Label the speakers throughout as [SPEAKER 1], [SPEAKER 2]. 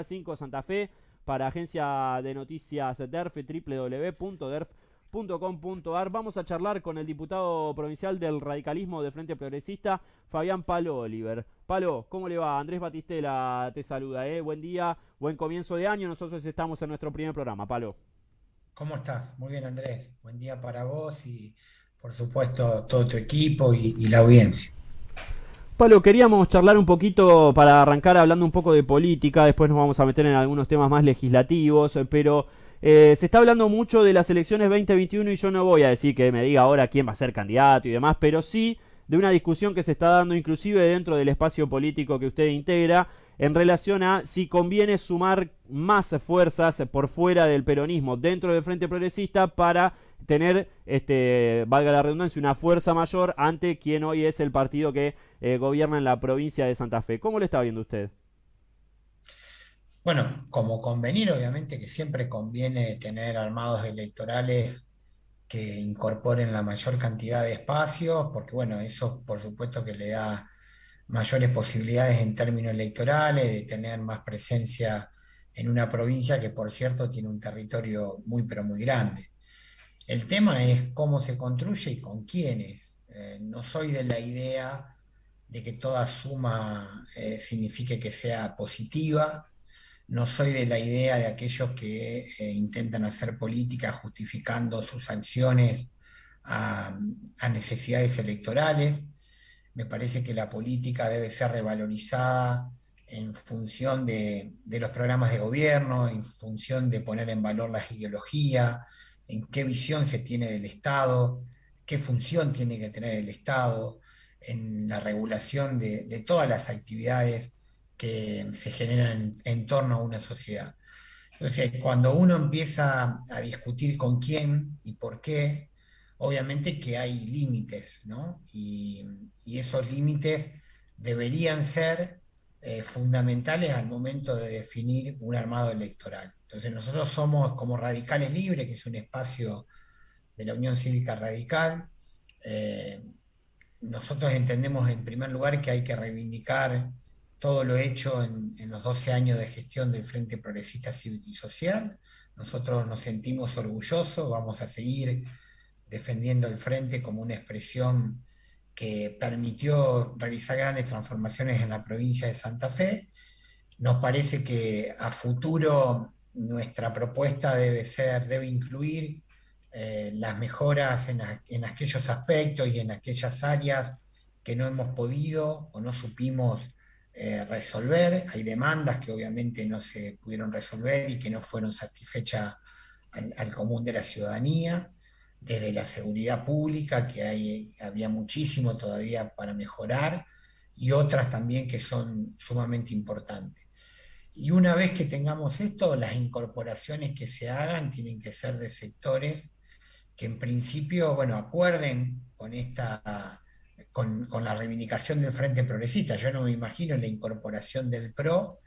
[SPEAKER 1] 5 Santa Fe para agencia de noticias DERF, www.derf.com.ar. Vamos a charlar con el diputado provincial del radicalismo de Frente Progresista, Fabián Palo Oliver. Palo, ¿cómo le va? Andrés Batistela te saluda, buen día, buen comienzo de año. Nosotros estamos en nuestro primer programa, Palo.
[SPEAKER 2] ¿Cómo estás? Muy bien, Andrés. Buen día para vos y, por supuesto, todo tu equipo y la audiencia.
[SPEAKER 1] Pablo, queríamos charlar un poquito para arrancar hablando un poco de política, después nos vamos a meter en algunos temas más legislativos, pero se está hablando mucho de las elecciones 2021 y yo no voy a decir que me diga ahora quién va a ser candidato y demás, pero sí de una discusión que se está dando inclusive dentro del espacio político que usted integra en relación a si conviene sumar más fuerzas por fuera del peronismo dentro del Frente Progresista para tener, valga la redundancia, una fuerza mayor ante quien hoy es el partido que gobierna en la provincia de Santa Fe. ¿Cómo lo está viendo usted?
[SPEAKER 2] Bueno, como convenir, obviamente que siempre conviene tener armados electorales que incorporen la mayor cantidad de espacios, porque bueno, eso por supuesto que le da mayores posibilidades en términos electorales, de tener más presencia en una provincia que por cierto tiene un territorio muy pero muy grande. El tema es cómo se construye y con quiénes. No soy de la idea de que toda suma signifique que sea positiva. No soy de la idea de aquellos que intentan hacer política justificando sus acciones a, a necesidades electorales. Me parece que la política debe ser revalorizada en función de los programas de gobierno, en función de poner en valor las ideologías, en qué visión se tiene del Estado, qué función tiene que tener el Estado, en la regulación de todas las actividades que se generan en torno a una sociedad. Entonces, cuando uno empieza a discutir con quién y por qué, obviamente que hay límites, ¿no? Y esos límites deberían ser fundamentales al momento de definir un armado electoral. Entonces, nosotros somos como Radicales Libres, que es un espacio de la Unión Cívica Radical. eh, Nosotros entendemos en primer lugar que hay que reivindicar todo lo hecho en los 12 años de gestión del Frente Progresista Cívico y Social. Nosotros nos sentimos orgullosos, vamos a seguir defendiendo el Frente como una expresión que permitió realizar grandes transformaciones en la provincia de Santa Fe. Nos parece que a futuro nuestra propuesta debe incluir las mejoras en aquellos aspectos y en aquellas áreas que no hemos podido o no supimos resolver. Hay demandas que obviamente no se pudieron resolver y que no fueron satisfechas al común de la ciudadanía, desde la seguridad pública, que había muchísimo todavía para mejorar, y otras también que son sumamente importantes. Y una vez que tengamos esto, las incorporaciones que se hagan tienen que ser de sectores que en principio, bueno, acuerden con la reivindicación del Frente Progresista. Yo no me imagino la incorporación del PRO,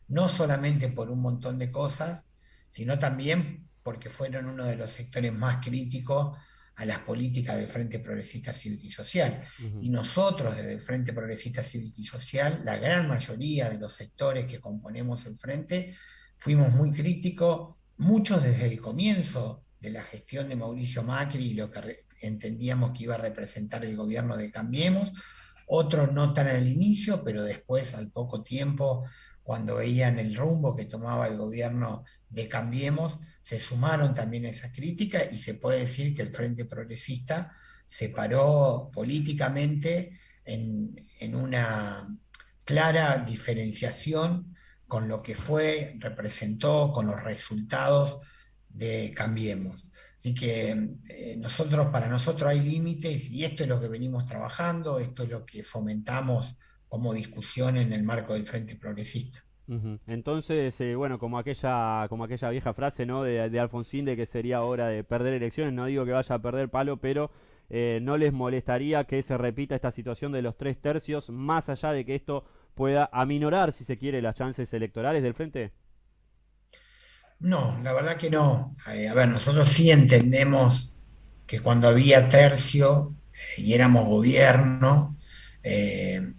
[SPEAKER 2] no solamente por un montón de cosas, sino también porque fueron uno de los sectores más críticos a las políticas del Frente Progresista Cívico y Social.
[SPEAKER 1] Uh -huh.
[SPEAKER 2] Y nosotros desde el Frente Progresista Cívico y Social, la gran mayoría de los sectores que componemos el Frente, fuimos muy críticos, muchos desde el comienzo de la gestión de Mauricio Macri y lo que entendíamos que iba a representar el gobierno de Cambiemos, otros no tan al inicio, pero después, al poco tiempo, cuando veían el rumbo que tomaba el gobierno de Cambiemos, se sumaron también a esa crítica y se puede decir que el Frente Progresista se paró políticamente en una clara diferenciación con lo que fue, representó, con los resultados de Cambiemos. Así que para nosotros hay límites y esto es lo que venimos trabajando, esto es lo que fomentamos como discusión en el marco del Frente Progresista.
[SPEAKER 1] Uh-huh. Entonces, bueno, como aquella vieja frase, ¿no? De Alfonsín de que sería hora de perder elecciones. No digo que vaya a perder Palo, pero no les molestaría que se repita esta situación de los 3/3, más allá de que esto pueda aminorar, si se quiere, las chances electorales del frente.
[SPEAKER 2] No, la verdad que no. A ver, nosotros sí entendemos que cuando había tercio y éramos gobierno,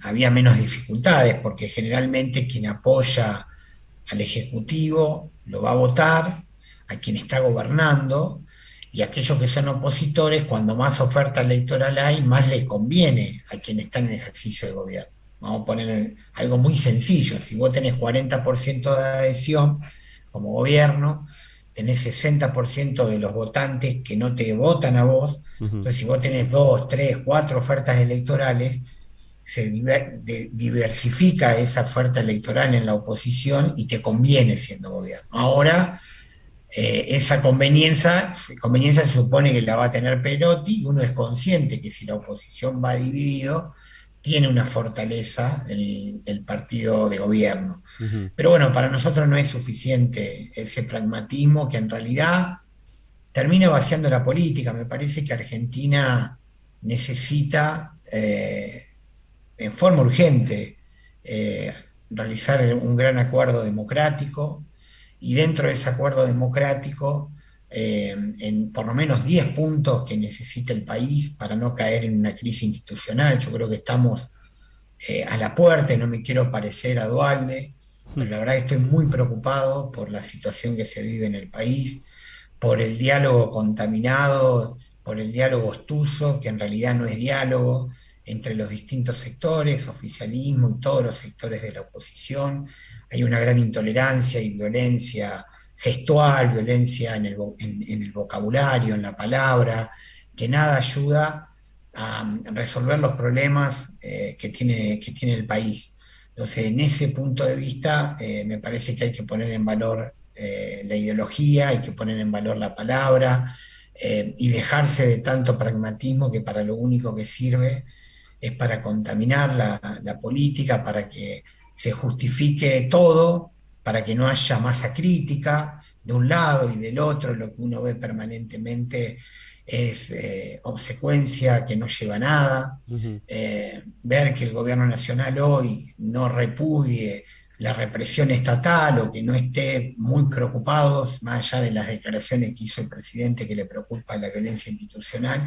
[SPEAKER 2] había menos dificultades, porque generalmente quien apoya al Ejecutivo, lo va a votar, a quien está gobernando, y aquellos que son opositores, cuando más oferta electoral hay, más le conviene a quien está en el ejercicio de gobierno. Vamos a poner algo muy sencillo, si vos tenés 40% de adhesión como gobierno, tenés 60% de los votantes que no te votan a vos,
[SPEAKER 1] Ujú,
[SPEAKER 2] entonces si vos tenés dos, tres, cuatro ofertas electorales, diversifica esa oferta electoral en la oposición y te conviene siendo gobierno. Ahora, esa conveniencia se supone que la va a tener Perotti y uno es consciente que si la oposición va dividido, tiene una fortaleza el partido de gobierno.
[SPEAKER 1] ujú,
[SPEAKER 2] Pero bueno, para nosotros no es suficiente ese pragmatismo que en realidad termina vaciando la política. Me parece que Argentina necesita en forma urgente eh, realizar un gran acuerdo democrático y dentro de ese acuerdo democrático, en por lo menos 10 puntos que necesita el país para no caer en una crisis institucional. Yo creo que estamos a la puerta y no me quiero parecer a Dualde,
[SPEAKER 1] ujú,
[SPEAKER 2] pero la verdad que estoy muy preocupado por la situación que se vive en el país, por el diálogo contaminado, por el diálogo ostuso, que en realidad no es diálogo entre los distintos sectores, oficialismo y todos los sectores de la oposición. Hay una gran intolerancia y violencia gestual, violencia en el vocabulario, en la palabra, que nada ayuda a resolver los problemas que tiene el país. Entonces, en ese punto de vista, me parece que hay que poner en valor la ideología, hay que poner en valor la palabra y dejarse de tanto pragmatismo que para lo único que sirve es para contaminar la política, para que se justifique todo, para que no haya masa crítica de un lado y del otro. Lo que uno ve permanentemente es obsecuencia que no lleva a nada.
[SPEAKER 1] ujú,
[SPEAKER 2] Ver que el gobierno nacional hoy no repudie la represión estatal o que no esté muy preocupado, más allá de las declaraciones que hizo el presidente que le preocupa la violencia institucional,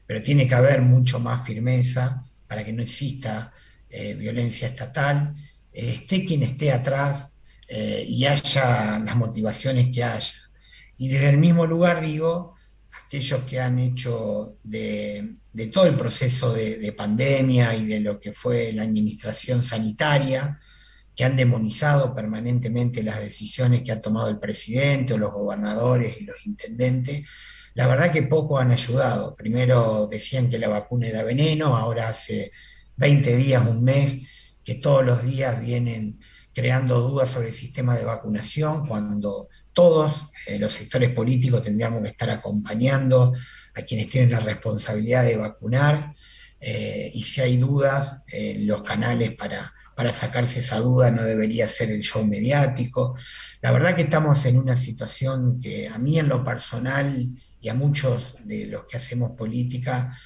[SPEAKER 2] pero tiene que haber mucho más firmeza para que no exista violencia estatal, esté quien esté atrás y haya las motivaciones que haya. Y desde el mismo lugar digo, aquellos que han hecho de todo el proceso de pandemia y de lo que fue la administración sanitaria, que han demonizado permanentemente las decisiones que ha tomado el presidente o los gobernadores y los intendentes, la verdad que poco han ayudado. Primero decían que la vacuna era veneno, ahora hace 20 días, un mes, que todos los días vienen creando dudas sobre el sistema de vacunación, cuando todos los sectores políticos tendríamos que estar acompañando a quienes tienen la responsabilidad de vacunar, y si hay dudas, los canales para sacarse esa duda no debería ser el show mediático. La verdad que estamos en una situación que a mí en lo personal y a muchos de los que hacemos política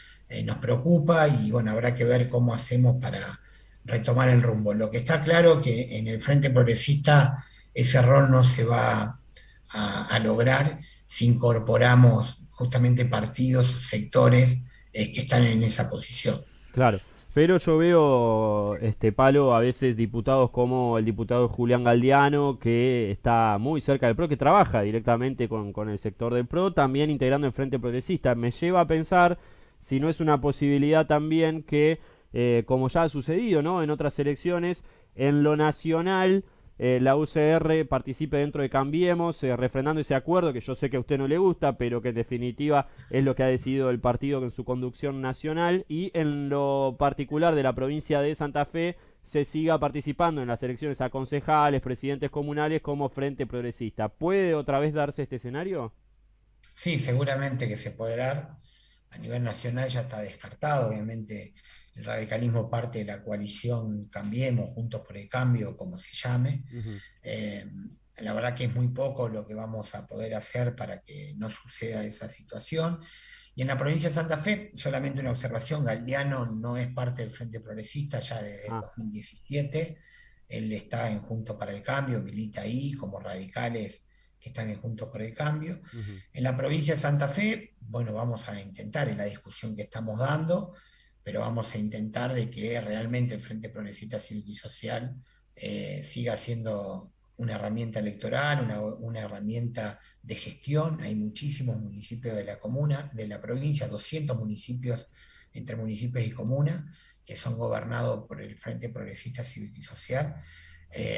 [SPEAKER 2] nos preocupa y bueno, habrá que ver cómo hacemos para retomar el rumbo. Lo que está claro que en el Frente Progresista ese rol no se va a lograr si incorporamos justamente partidos, sectores que están en esa posición.
[SPEAKER 1] claro. Pero yo veo, Palo, a veces diputados como el diputado Julián Galdiano, que está muy cerca del PRO, que trabaja directamente con el sector del PRO, también integrando el Frente Progresista. Me lleva a pensar si no es una posibilidad también que, como ya ha sucedido, ¿no? En otras elecciones, en lo nacional la UCR participe dentro de Cambiemos, refrendando ese acuerdo que yo sé que a usted no le gusta, pero que en definitiva es lo que ha decidido el partido en su conducción nacional, y en lo particular de la provincia de Santa Fe se siga participando en las elecciones a concejales, presidentes comunales como Frente Progresista. ¿Puede otra vez darse este escenario?
[SPEAKER 2] Sí, seguramente que se puede dar. A nivel nacional ya está descartado. Obviamente el radicalismo parte de la coalición Cambiemos, Juntos por el Cambio, como se llame.
[SPEAKER 1] Ujú,
[SPEAKER 2] Eh, la verdad que es muy poco lo que vamos a poder hacer para que no suceda esa situación. Y en la provincia de Santa Fe, solamente una observación, Galdiano no es parte del Frente Progresista ya desde el
[SPEAKER 1] ah,
[SPEAKER 2] 2017. Él está en Juntos para el Cambio, milita ahí como radicales que están en Juntos por el Cambio.
[SPEAKER 1] ujú,
[SPEAKER 2] En la provincia de Santa Fe, bueno, vamos a intentar en la discusión que estamos dando, pero vamos a intentar de que realmente el Frente Progresista Cívico y Social siga siendo una herramienta electoral, una herramienta de gestión. Hay muchísimos municipios de la comuna, de la provincia, 200 municipios entre municipios y comunas, que son gobernados por el Frente Progresista Cívico y Social.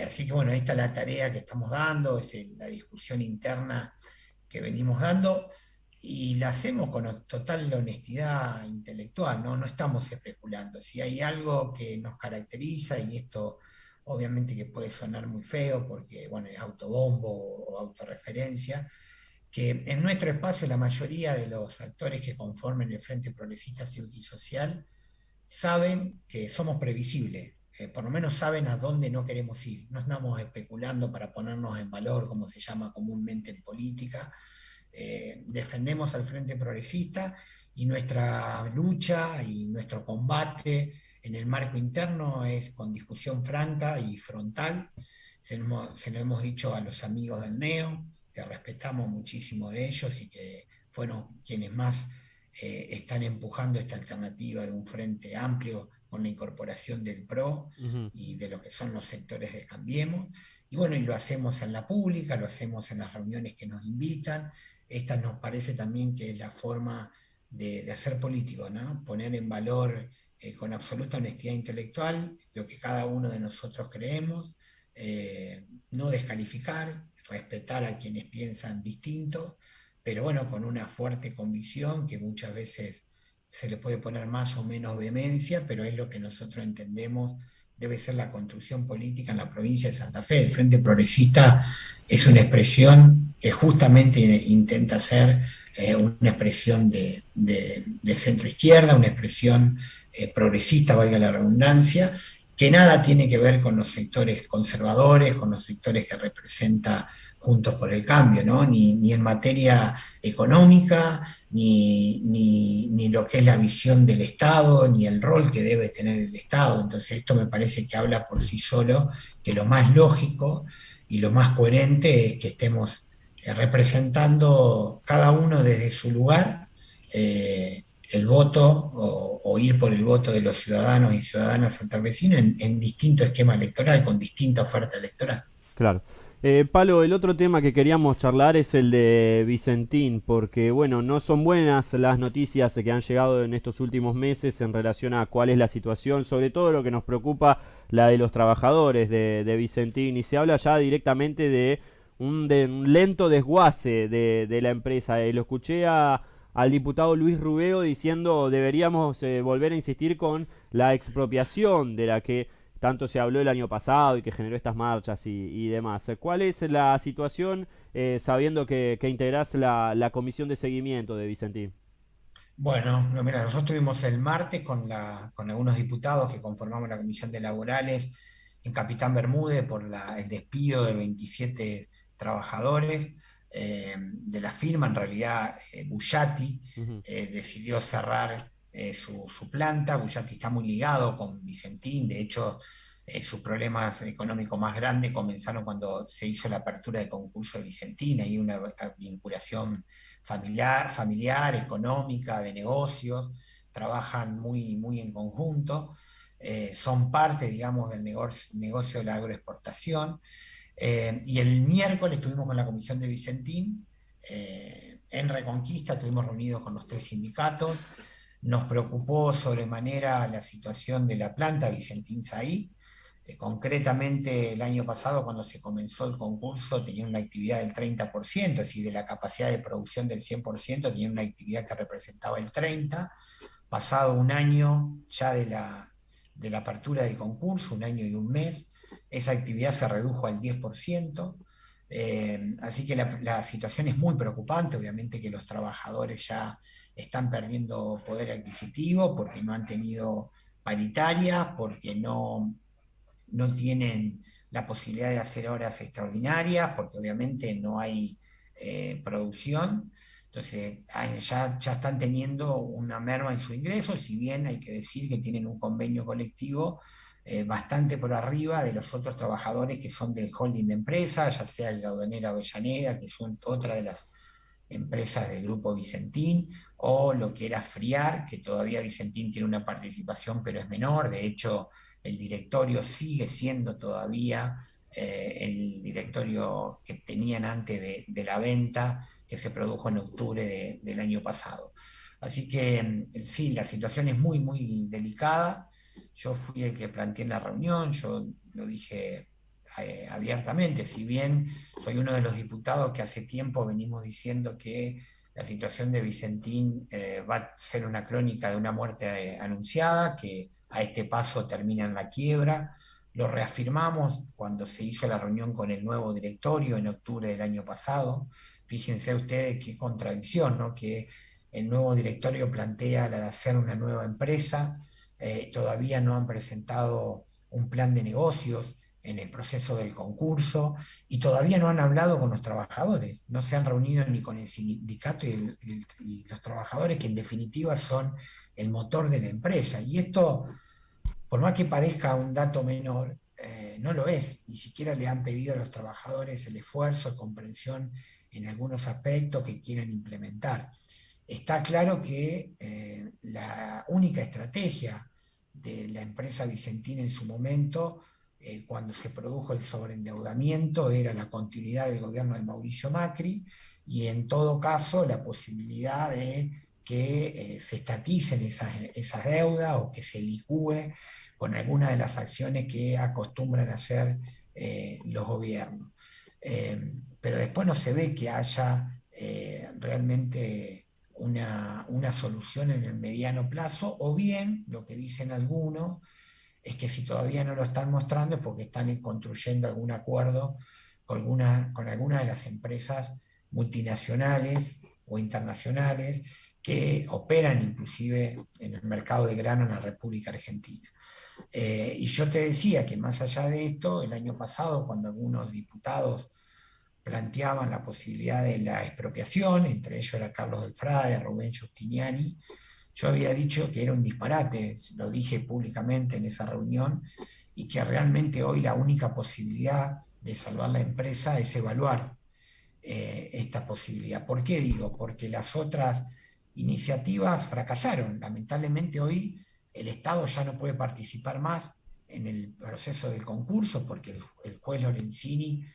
[SPEAKER 2] Así que bueno, esta es la tarea que estamos dando, es la discusión interna que venimos dando y la hacemos con total honestidad intelectual, ¿no? No estamos especulando. Si hay algo que nos caracteriza, y esto obviamente que puede sonar muy feo porque, bueno, es autobombo o autorreferencia, que en nuestro espacio la mayoría de los actores que conformen el Frente Progresista Cívico y Social saben que somos previsibles, por lo menos saben a dónde no queremos ir. No estamos especulando para ponernos en valor, como se llama comúnmente en política. Defendemos al Frente Progresista y nuestra lucha y nuestro combate en el marco interno es con discusión franca y frontal. Se lo hemos dicho a los amigos del NEO, que respetamos muchísimo de ellos y que fueron quienes más están empujando esta alternativa de un frente amplio con la incorporación del PRO
[SPEAKER 1] Ujú.
[SPEAKER 2] y de lo que son los sectores de Cambiemos. Y bueno, y lo hacemos en la pública, lo hacemos en las reuniones que nos invitan. Esta nos parece también que es la forma de hacer político, ¿no? Poner en valor con absoluta honestidad intelectual lo que cada uno de nosotros creemos, no descalificar, respetar a quienes piensan distinto, pero bueno, con una fuerte convicción que muchas veces se le puede poner más o menos vehemencia, pero es lo que nosotros entendemos debe ser la construcción política en la provincia de Santa Fe. El Frente Progresista es una expresión que justamente intenta ser una expresión de centro izquierda, una expresión progresista, valga la redundancia, que nada tiene que ver con los sectores conservadores, con los sectores que representa Juntos por el Cambio, ¿no? Ni en materia económica, ni lo que es la visión del Estado, ni el rol que debe tener el Estado. Entonces esto me parece que habla por sí solo, que lo más lógico y lo más coherente es que estemos representando cada uno desde su lugar el voto o ir por el voto de los ciudadanos y ciudadanas santafesinos en distinto esquema electoral, con distinta oferta electoral.
[SPEAKER 1] Claro. Palo, el otro tema que queríamos charlar es el de Vicentín, porque bueno, no son buenas las noticias que han llegado en estos últimos meses en relación a cuál es la situación, sobre todo lo que nos preocupa, la de los trabajadores de Vicentín, y se habla ya directamente de un lento desguace de la empresa. Lo escuché al diputado Luis Rubeo diciendo deberíamos volver a insistir con la expropiación de la que tanto se habló el año pasado y que generó estas marchas y demás. ¿Cuál es la situación sabiendo que integrás la comisión de seguimiento de Vicentín?
[SPEAKER 2] Bueno, no, mira, nosotros estuvimos el martes con algunos diputados que conformamos la Comisión de Laborales en Capitán Bermúdez por el despido de 27 trabajadores de la firma. En realidad, Bullati
[SPEAKER 1] Ujú.
[SPEAKER 2] decidió cerrar su planta. Bullati está muy ligado con Vicentín. De hecho, sus problemas económicos más grandes comenzaron cuando se hizo la apertura de concurso de Vicentín. Hay una vinculación familiar, económica, de negocios, trabajan muy en conjunto, son parte, digamos, del negocio de la agroexportación. Y el miércoles estuvimos con la comisión de Vicentín en Reconquista, estuvimos reunidos con los tres sindicatos, nos preocupó sobremanera la situación de la planta Vicentín Saí. Concretamente, el año pasado, cuando se comenzó el concurso, tenía una actividad del 30%, es decir, de la capacidad de producción del 100%, tenía una actividad que representaba el 30%. Pasado un año ya de la apertura del concurso, un año y un mes, esa actividad se redujo al 10%. Así que la situación es muy preocupante. Obviamente que los trabajadores ya están perdiendo poder adquisitivo porque no han tenido paritarias, porque no tienen la posibilidad de hacer horas extraordinarias, porque obviamente no hay producción. Entonces, ya están teniendo una merma en su ingreso, si bien hay que decir que tienen un convenio colectivo bastante por arriba de los otros trabajadores que son del holding de empresas, ya sea el Gaudonera Avellaneda, que son otra de las empresas del grupo Vicentín, o lo que era Friar, que todavía Vicentín tiene una participación, pero es menor. De hecho, el directorio sigue siendo todavía el directorio que tenían antes de la venta que se produjo en octubre del año pasado. Así que sí, la situación es muy, muy delicada. Yo fui el que planteé en la reunión, yo lo dije abiertamente, si bien soy uno de los diputados que hace tiempo venimos diciendo que la situación de Vicentín va a ser una crónica de una muerte anunciada, que a este paso termina en la quiebra. Lo reafirmamos cuando se hizo la reunión con el nuevo directorio en octubre del año pasado. Fíjense ustedes qué contradicción, ¿no? Que el nuevo directorio plantea la de hacer una nueva empresa, todavía no han presentado un plan de negocios en el proceso del concurso y todavía no han hablado con los trabajadores, no se han reunido ni con el sindicato y los trabajadores, que en definitiva son el motor de la empresa. Y esto, por más que parezca un dato menor, no lo es. Ni siquiera le han pedido a los trabajadores el esfuerzo, comprensión en algunos aspectos que quieran implementar. Está claro que la única estrategia de la empresa Vicentina en su momento, cuando se produjo el sobreendeudamiento, era la continuidad del gobierno de Mauricio Macri y en todo caso la posibilidad de que se estaticen esas deudas o que se licúe con algunas de las acciones que acostumbran a hacer los gobiernos. Pero después no se ve que haya realmente una solución en el mediano plazo, o bien lo que dicen algunos es que si todavía no lo están mostrando es porque están construyendo algún acuerdo con alguna de las empresas multinacionales o internacionales que operan inclusive en el mercado de grano en la República Argentina. Y yo te decía que más allá de esto, el año pasado, cuando algunos diputados planteaban la posibilidad de la expropiación, entre ellos era Carlos del Frade, Rubén Giustiniani, yo había dicho que era un disparate, lo dije públicamente en esa reunión, y que realmente hoy la única posibilidad de salvar la empresa es evaluar esta posibilidad. ¿Por qué digo? Porque las otras iniciativas fracasaron. Lamentablemente hoy el Estado ya no puede participar más en el proceso de concurso porque el juez Lorenzini,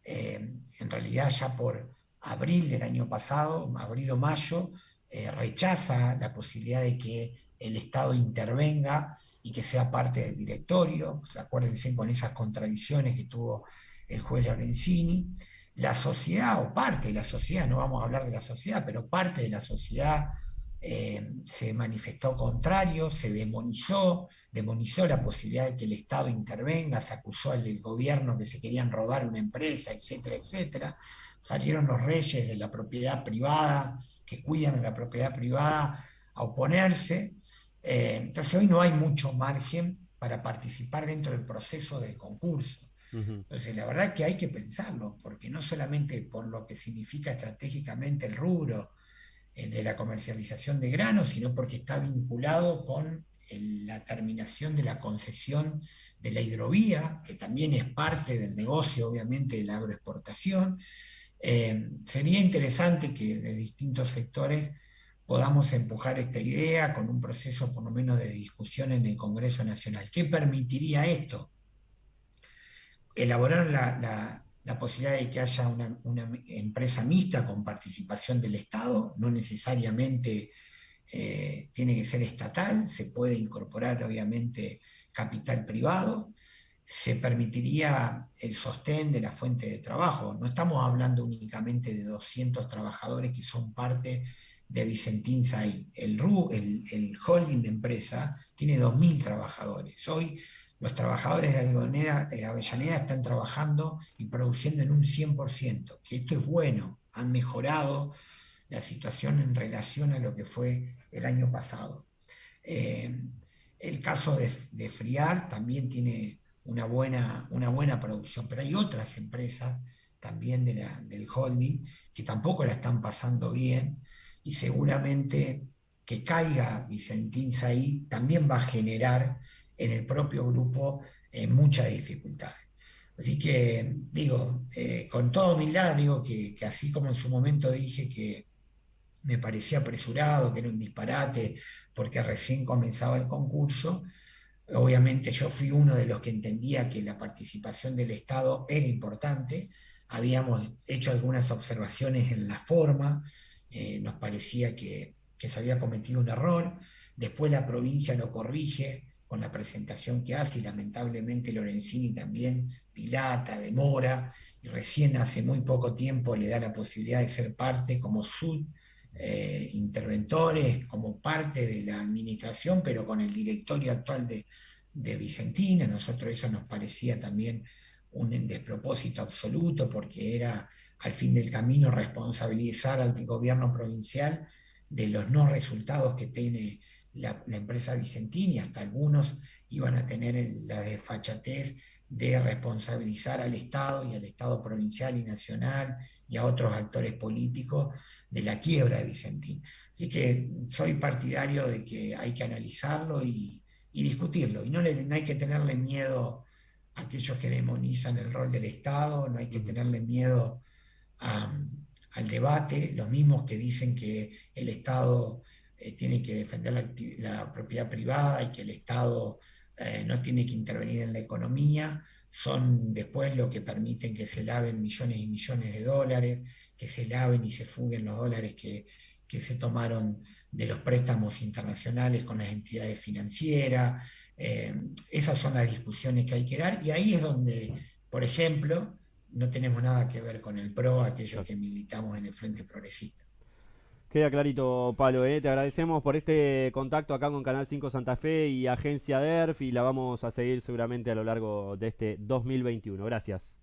[SPEAKER 2] en realidad ya por abril del año pasado, abril o mayo, rechaza la posibilidad de que el Estado intervenga y que sea parte del directorio. Pues acuérdense con esas contradicciones que tuvo el juez Lorenzini. La sociedad o parte de la sociedad, no vamos a hablar de la sociedad, pero parte de la sociedad se manifestó contrario, se demonizó la posibilidad de que el Estado intervenga, se acusó al gobierno que se querían robar una empresa, etcétera, etcétera. Salieron los reyes de la propiedad privada, que cuidan de la propiedad privada, a oponerse. Entonces hoy no hay mucho margen para participar dentro del proceso del concurso.
[SPEAKER 1] Ujú.
[SPEAKER 2] Entonces, la verdad que hay que pensarlo, porque no solamente por lo que significa estratégicamente el rubro, el de la comercialización de granos, sino porque está vinculado con la terminación de la concesión de la hidrovía, que también es parte del negocio, obviamente, de la agroexportación. Sería interesante que de distintos sectores podamos empujar esta idea con un proceso por lo menos de discusión en el Congreso Nacional. ¿Qué permitiría esto? Elaboraron la posibilidad de que haya una empresa mixta con participación del Estado, no necesariamente tiene que ser estatal, se puede incorporar obviamente capital privado, se permitiría el sostén de la fuente de trabajo. No estamos hablando únicamente de 200 trabajadores que son parte de Vicentín Saí. El holding de empresa tiene 2.000 trabajadores. Hoy los trabajadores de Avellaneda están trabajando y produciendo en un 100%, que esto es bueno, han mejorado la situación en relación a lo que fue el año pasado. Eh, el caso de Friar también tiene una buena producción, pero hay otras empresas también del holding que tampoco la están pasando bien y seguramente que caiga Vicentín Saí también va a generar en el propio grupo muchas dificultades. Así que digo, con toda humildad, digo que así como en su momento dije que me parecía apresurado, que era un disparate, porque recién comenzaba el concurso. Obviamente yo fui uno de los que entendía que la participación del Estado era importante. Habíamos hecho algunas observaciones en la forma, nos parecía que se había cometido un error. Después la provincia lo corrige con la presentación que hace y lamentablemente Lorenzini también dilata, demora y recién hace muy poco tiempo le da la posibilidad de ser parte como su interventores, como parte de la administración, pero con el directorio actual de Vicentina. A nosotros eso nos parecía también un despropósito absoluto porque era al fin del camino responsabilizar al gobierno provincial de los no resultados que tiene la empresa Vicentina, y hasta algunos iban a tener la desfachatez de responsabilizar al Estado y al Estado provincial y nacional y a otros actores políticos de la quiebra de Vicentín. Así que soy partidario de que hay que analizarlo y discutirlo. Y no hay que tenerle miedo a aquellos que demonizan el rol del Estado, no hay que
[SPEAKER 1] Ujú.
[SPEAKER 2] tenerle miedo a- al debate, los mismos que dicen que el Estado tiene que defender la propiedad privada y que el Estado no tiene que intervenir en la economía, son después lo que permiten que se laven millones y millones de dólares, que se laven y se fuguen los dólares que se tomaron de los préstamos internacionales con las entidades financieras. Eh, Esas son las discusiones que hay que dar y ahí es donde, por ejemplo, no tenemos nada que ver con el PRO, aquellos
[SPEAKER 1] Claro.
[SPEAKER 2] que militamos en el Frente Progresista.
[SPEAKER 1] Queda clarito, Palo, ¿eh? Te agradecemos por este contacto acá con Canal 5 Santa Fe y Agencia DERF y la vamos a seguir seguramente a lo largo de este 2021. Gracias.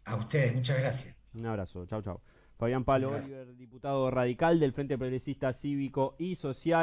[SPEAKER 2] A ustedes, muchas gracias.
[SPEAKER 1] Un abrazo. Chau, chau. Fabián
[SPEAKER 2] Un
[SPEAKER 1] Palo
[SPEAKER 2] abrazo.
[SPEAKER 1] Oliver, diputado radical del Frente Progresista Cívico y Social.